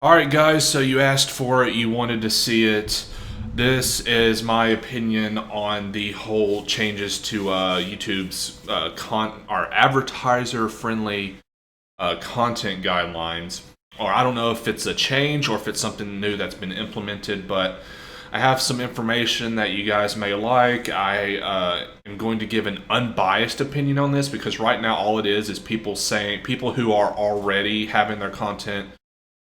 Alright guys, so you asked for it, you wanted to see it. This is my opinion on the whole changes to YouTube's advertiser-friendly content guidelines. Or I don't know if it's a change or if it's something new that's been implemented, but I have some information that you guys may like. I am going to give an unbiased opinion on this because right now all it is people who are already having their content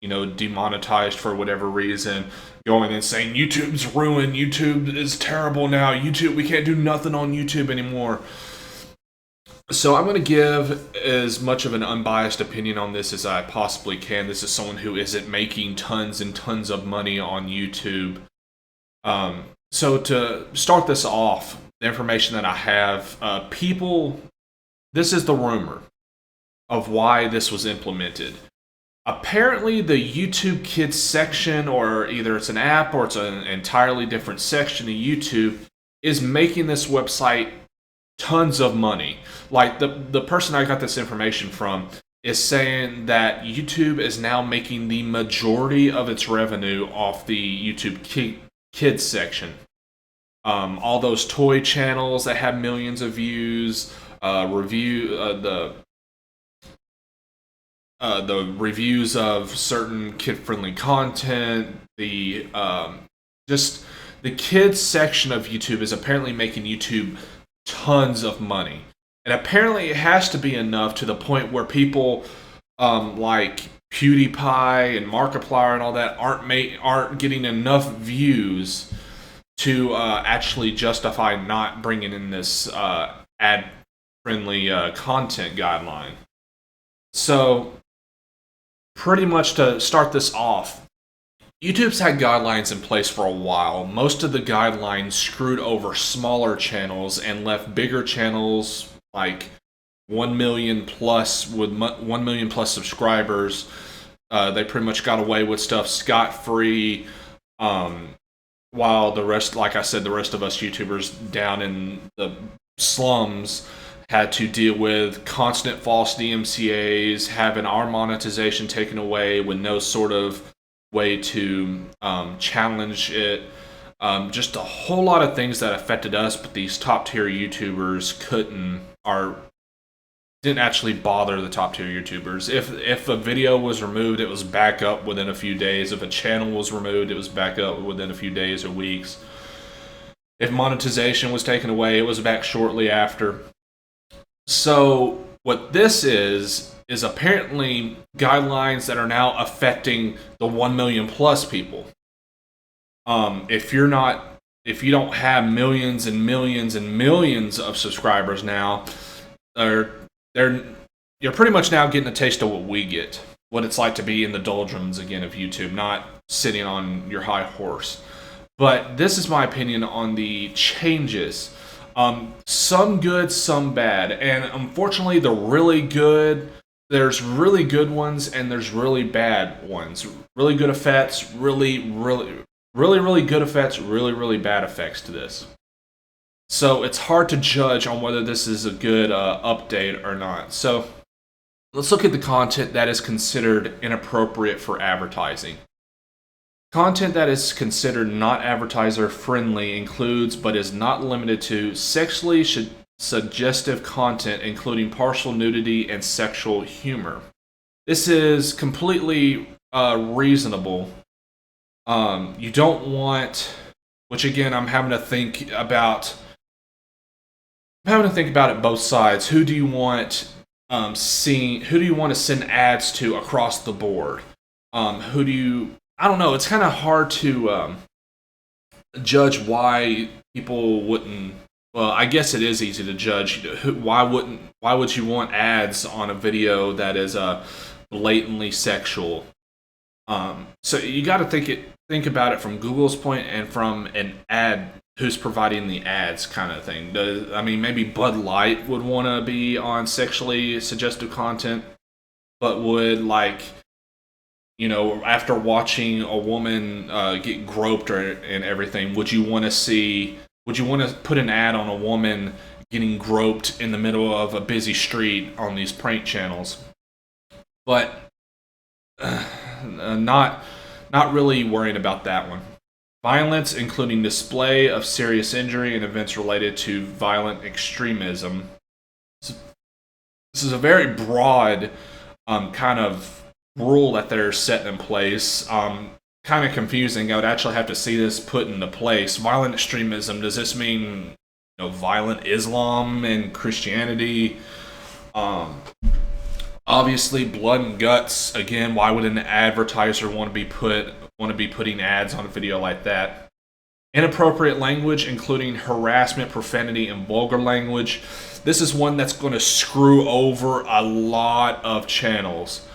demonetized for whatever reason, going and saying YouTube's ruined, YouTube is terrible now, YouTube, we can't do nothing on YouTube anymore. So I'm going to give as much of an unbiased opinion on this as I possibly can. This is someone who isn't making tons and tons of money on YouTube. So to start this off, the information that I have, this is the rumor of why this was implemented. Apparently, the YouTube Kids section, or either it's an app or it's an entirely different section of YouTube, is making this website tons of money. Like, the person I got this information from is saying that YouTube is now making the majority of its revenue off the YouTube Kids section. All those toy channels that have millions of views, the reviews of certain kid-friendly content, just the kids section of YouTube is apparently making YouTube tons of money, and apparently it has to be enough to the point where people like PewDiePie and Markiplier and all that aren't getting enough views to actually justify not bringing in this ad-friendly content guideline. So, pretty much to start this off, YouTube's had guidelines in place for a while. Most of the guidelines screwed over smaller channels and left bigger channels like 1 million plus with 1 million plus subscribers. They pretty much got away with stuff scot-free, while the rest, like I said, the rest of us YouTubers down in the slums had to deal with constant false DMCAs, having our monetization taken away with no sort of way to challenge it. Just a whole lot of things that affected us, but these top tier YouTubers didn't actually bother the top tier YouTubers. If a video was removed, it was back up within a few days. If a channel was removed, it was back up within a few days or weeks. If monetization was taken away, it was back shortly after. So what this is apparently guidelines that are now affecting the 1 million plus people. If you don't have millions and millions and millions of subscribers now, you're pretty much now getting a taste of what we get, what it's like to be in the doldrums again of YouTube, not sitting on your high horse. But this is my opinion on the changes. Some good, some bad, and unfortunately the really good, there's really good ones and there's really bad ones. Really good effects, really good effects, really bad effects to this. So it's hard to judge on whether this is a good update or not. So let's look at the content that is considered inappropriate for advertising. Content that is considered not advertiser friendly includes, but is not limited to, sexually suggestive content including partial nudity and sexual humor. This is completely reasonable. You don't want, which again I'm having to think about it both sides. Who do you want to send ads to across the board? I don't know. It's kind of hard to judge why people wouldn't. Well, I guess it is easy to judge. Why would you want ads on a video that is blatantly sexual? So you got to think about it from Google's point and from an ad who's providing the ads kind of thing. Maybe Bud Light would want to be on sexually suggestive content, but would after watching a woman get groped and everything, would you want to put an ad on a woman getting groped in the middle of a busy street on these prank channels? But not really worrying about that one. Violence, including display of serious injury and events related to violent extremism. This is a very broad kind of rule that they're setting in place. Kind of confusing. I would actually have to see this put into place. Violent extremism, does this mean violent Islam and Christianity? Obviously, blood and guts. Again, why would an advertiser want to be putting ads on a video like that? Inappropriate language, including harassment, profanity, and vulgar language. This is one that's going to screw over a lot of channels.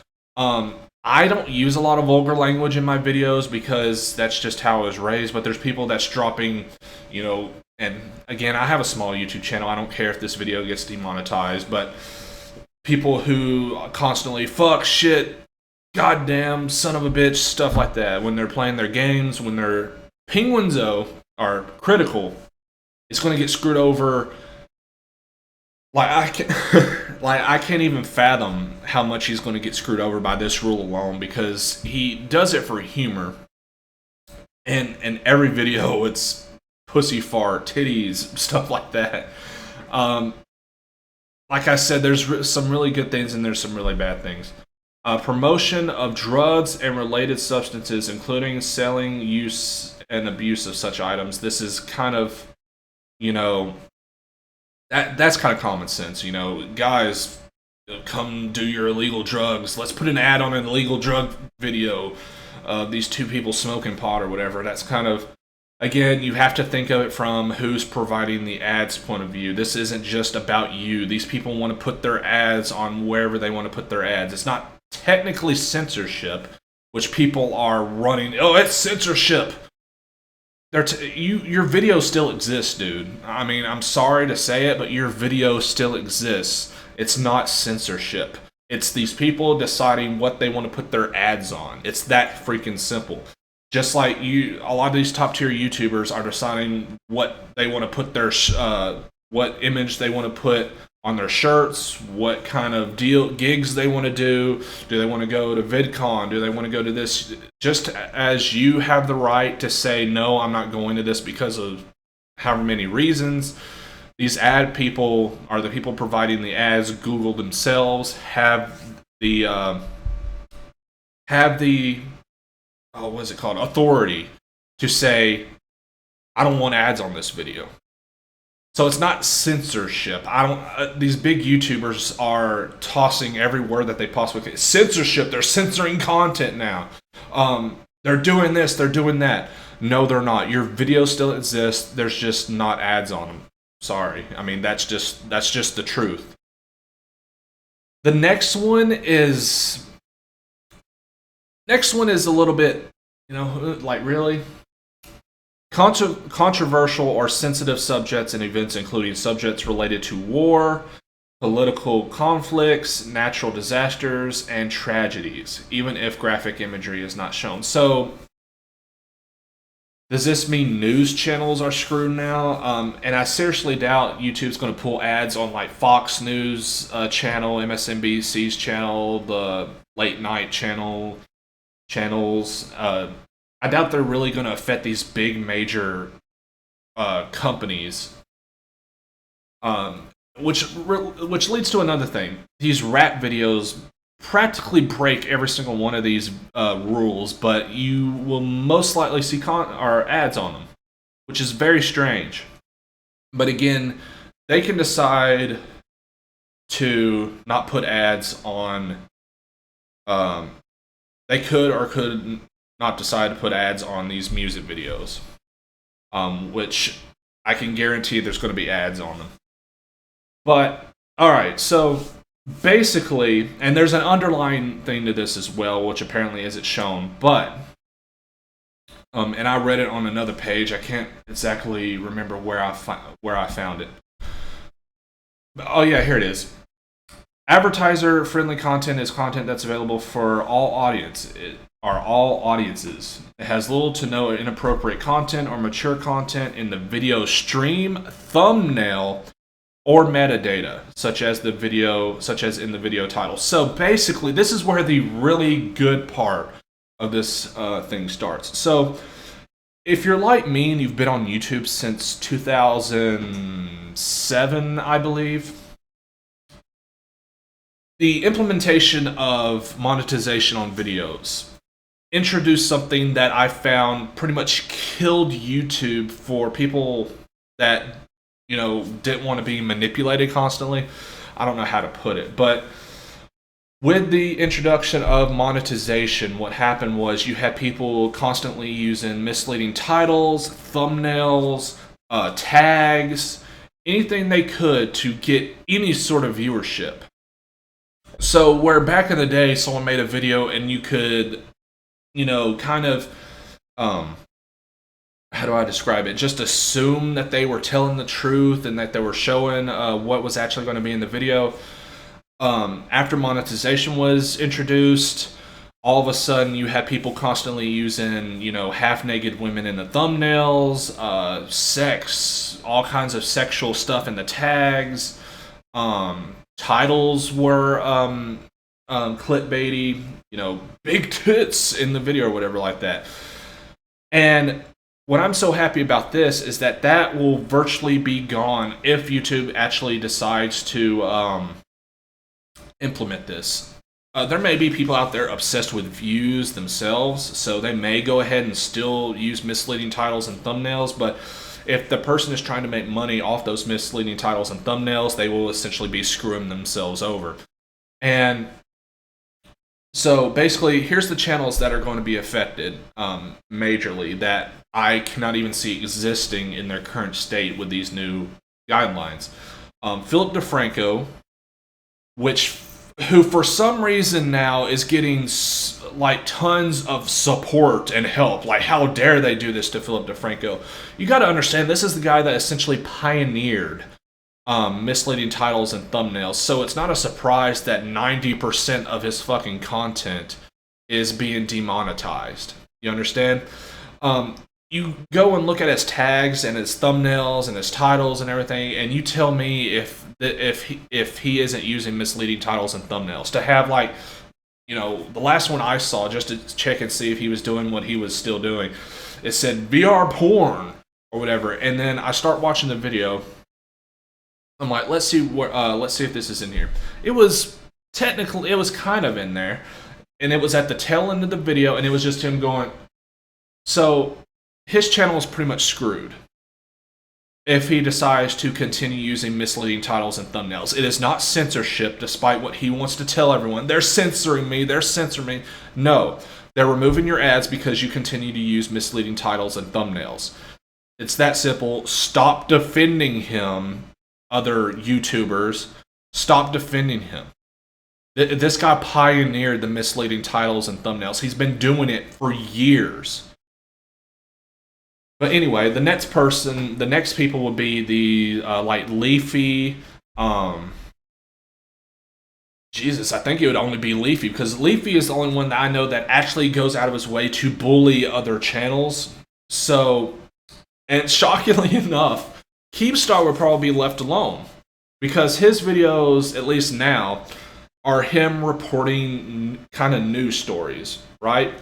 I don't use a lot of vulgar language in my videos because that's just how I was raised, but there's people that's dropping, and again, I have a small YouTube channel. I don't care if this video gets demonetized, but people who constantly fuck, shit, goddamn, son of a bitch, stuff like that when they're playing their games, when their penguins, though, are critical, it's going to get screwed over. I can't even fathom how much he's going to get screwed over by this rule alone, because he does it for humor. And in every video, it's pussy fart, titties, stuff like that. Like I said, there's some really good things and there's some really bad things. Promotion of drugs and related substances, including selling, use, and abuse of such items. This is kind of, that's kind of common sense. Guys, come do your illegal drugs. Let's put an ad on an illegal drug video of these two people smoking pot or whatever. That's kind of, again, you have to think of it from who's providing the ads point of view. This isn't just about you. These people want to put their ads on wherever they want to put their ads. It's not technically censorship, which people are running. Oh, it's censorship. Your video still exists, dude. I mean, I'm sorry to say it, but your video still exists. It's not censorship. It's these people deciding what they want to put their ads on. It's that freaking simple. Just like a lot of these top tier YouTubers are deciding what they want to put what image they want to put on their shirts, what kind of gigs they want to do. Do they want to go to VidCon? Do they want to go to this? Just as you have the right to say, no, I'm not going to this because of however many reasons. These ad people are the people providing the ads. Google themselves have the what's it called? Authority to say, I don't want ads on this video. So it's not censorship. These big YouTubers are tossing every word that they possibly can. Censorship. They're censoring content now. They're doing this. They're doing that. No, they're not. Your videos still exist. There's just not ads on them. Sorry. I mean, that's just the truth. The next one is a little bit, really? Controversial or sensitive subjects and events, including subjects related to war, political conflicts, natural disasters, and tragedies, even if graphic imagery is not shown. So, does this mean news channels are screwed now? And I seriously doubt YouTube's going to pull ads on like Fox News channel, MSNBC's channel, the late night channels. I doubt they're really going to affect these big major companies, which leads to another thing. These rap videos practically break every single one of these rules, but you will most likely see ads on them, which is very strange. But again, they can decide to not put ads on. They could or could not decide to put ads on these music videos, which I can guarantee there's going to be ads on them. But, alright, so basically, and there's an underlying thing to this as well, which apparently isn't shown, but, and I read it on another page, I can't exactly remember where I found it. Oh yeah, here it is. Advertiser-friendly content is content that's available for all audiences. It has little to no inappropriate content or mature content in the video stream, thumbnail, or metadata, such as in the video title. So basically, this is where the really good part of this thing starts. So if you're like me and you've been on YouTube since 2007, I believe, the implementation of monetization on videos introduced something that I found pretty much killed YouTube for people that, didn't want to be manipulated constantly. I don't know how to put it, but with the introduction of monetization, what happened was you had people constantly using misleading titles, thumbnails, tags, anything they could to get any sort of viewership. So where back in the day someone made a video and you could, kind of, how do I describe it? Just assume that they were telling the truth and that they were showing what was actually going to be in the video. After monetization was introduced, all of a sudden you had people constantly using, half-naked women in the thumbnails, sex, all kinds of sexual stuff in the tags. Titles were clickbaity, big tits in the video or whatever like that. And what I'm so happy about this is that will virtually be gone if YouTube actually decides to implement this. There may be people out there obsessed with views themselves, so they may go ahead and still use misleading titles and thumbnails, but if the person is trying to make money off those misleading titles and thumbnails, they will essentially be screwing themselves over. And so basically, here's the channels that are going to be affected majorly that I cannot even see existing in their current state with these new guidelines. Philip DeFranco, who for some reason now is getting like tons of support and help. Like, how dare they do this to Philip DeFranco? You got to understand, this is the guy that essentially pioneered misleading titles and thumbnails. So it's not a surprise that 90% of his fucking content is being demonetized. You understand? You go and look at his tags and his thumbnails and his titles and everything, and you tell me if he isn't using misleading titles and thumbnails to have, like, the last one I saw, just to check and see if he was doing what he was still doing, it said VR porn or whatever. And then I start watching the video. I'm like, let's see if this is in here. It was kind of in there, and it was at the tail end of the video, and it was just him going. So his channel is pretty much screwed if he decides to continue using misleading titles and thumbnails. It is not censorship, despite what he wants to tell everyone. They're censoring me. No, they're removing your ads because you continue to use misleading titles and thumbnails. It's that simple. Stop defending him, other YouTubers. Stop defending him. This guy pioneered the misleading titles and thumbnails. He's been doing it for years. But anyway, the next people would be the like Leafy. Jesus, I think it would only be Leafy, because Leafy is the only one that I know that actually goes out of his way to bully other channels. So, and shockingly enough, Keemstar would probably be left alone, because his videos, at least now, are him reporting kind of news stories, right?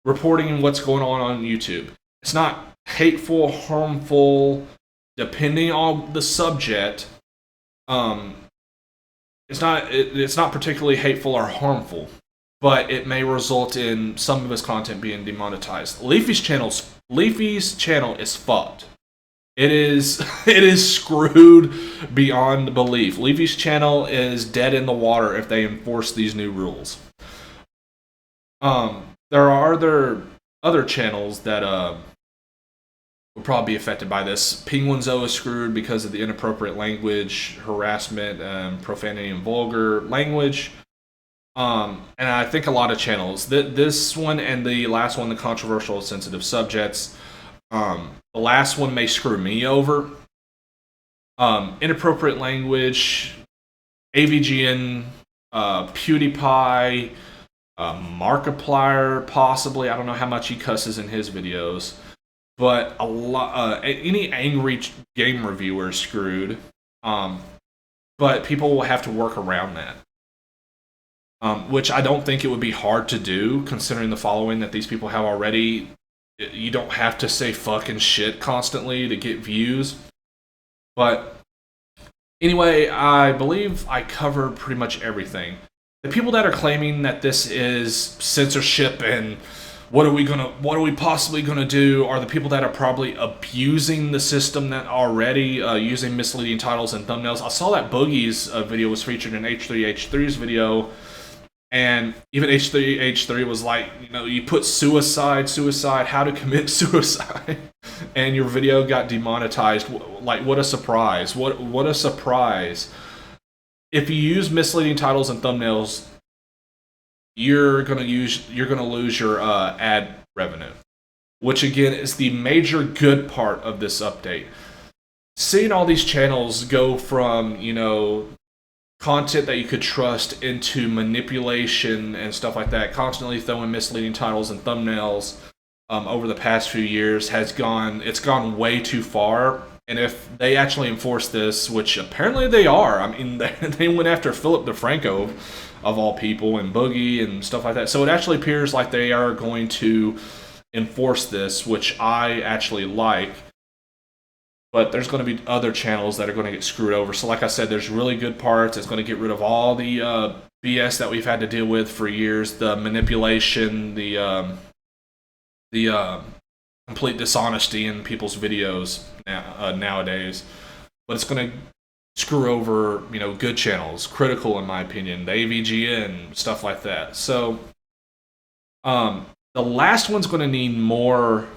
Reporting what's going on YouTube. It's not hateful, harmful, depending on the subject. It's not particularly hateful or harmful, but it may result in some of his content being demonetized. Leafy's channel is fucked. It is screwed beyond belief. Leafy's channel is dead in the water if they enforce these new rules. There are other channels that will probably be affected by this. Penguinzo is screwed because of the inappropriate language, harassment, profanity, and vulgar language. And I think a lot of channels, this one and the last one, the controversial sensitive subjects, the last one may screw me over. Inappropriate language, AVGN, PewDiePie, Markiplier, possibly. I don't know how much he cusses in his videos. But any angry game reviewer is screwed. But people will have to work around that. which I don't think it would be hard to do considering the following that these people have already. You don't have to say fucking shit constantly to get views. But anyway, I believe I covered pretty much everything. The people that are claiming that this is censorship and what are we possibly gonna do are the people that are probably abusing the system that already using misleading titles and thumbnails. I saw that Boogie's video was featured in H3H3's video, and even H3H3 was like, you put suicide, how to commit suicide, and your video got demonetized. Like, what a surprise! What a surprise! If you use misleading titles and thumbnails, you're gonna lose your ad revenue, which again is the major good part of this update. Seeing all these channels go from content that you could trust into manipulation and stuff like that, constantly throwing misleading titles and thumbnails over the past few years it's gone way too far. And if they actually enforce this, which apparently they are, I mean, they went after Philip DeFranco of all people and Boogie and stuff like that. So it actually appears like they are going to enforce this, which I actually like. But there's going to be other channels that are going to get screwed over. So like I said, there's really good parts. It's going to get rid of all the BS that we've had to deal with for years, the manipulation, the complete dishonesty in people's videos nowadays. But it's going to screw over, good channels, critical in my opinion, the AVGN, stuff like that. So the last one's going to need more.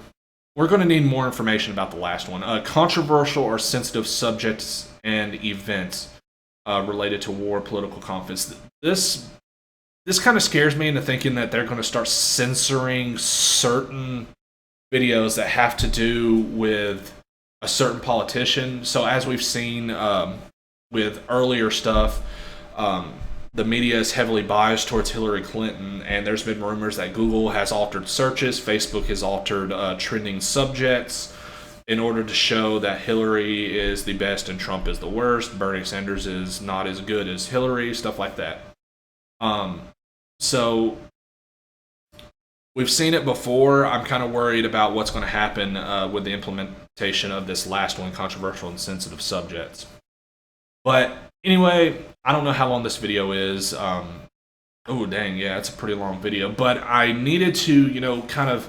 We're going to need more information about the last one. Controversial or sensitive subjects and events related to war, political conflicts. This kind of scares me into thinking that they're going to start censoring certain videos that have to do with a certain politician. So as we've seen with earlier stuff, the media is heavily biased towards Hillary Clinton, and there's been rumors that Google has altered searches, Facebook has altered trending subjects in order to show that Hillary is the best and Trump is the worst, Bernie Sanders is not as good as Hillary, stuff like that. So we've seen it before. I'm kind of worried about what's going to happen with the implementation of this last one, controversial and sensitive subjects. But anyway, I don't know how long this video is. Oh, dang, yeah, it's a pretty long video. But I needed to, kind of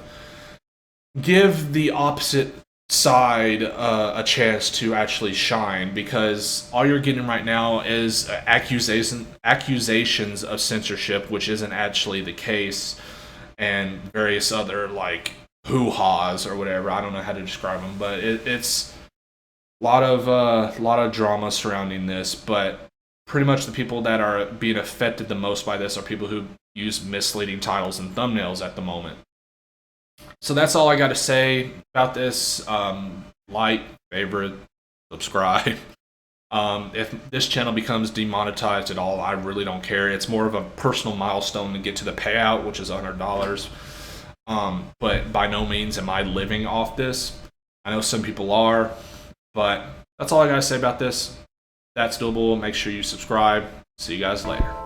give the opposite side a chance to actually shine, because all you're getting right now is accusations of censorship, which isn't actually the case, and various other, hoo-haws or whatever. I don't know how to describe them, but it's a lot of drama surrounding this, but pretty much the people that are being affected the most by this are people who use misleading titles and thumbnails at the moment. So that's all I got to say about this. Like, favorite, subscribe. If this channel becomes demonetized at all, I really don't care. It's more of a personal milestone to get to the payout, which is $100. But by no means am I living off this. I know some people are. But that's all I got to say about this. That's doable. Make sure you subscribe. See you guys later.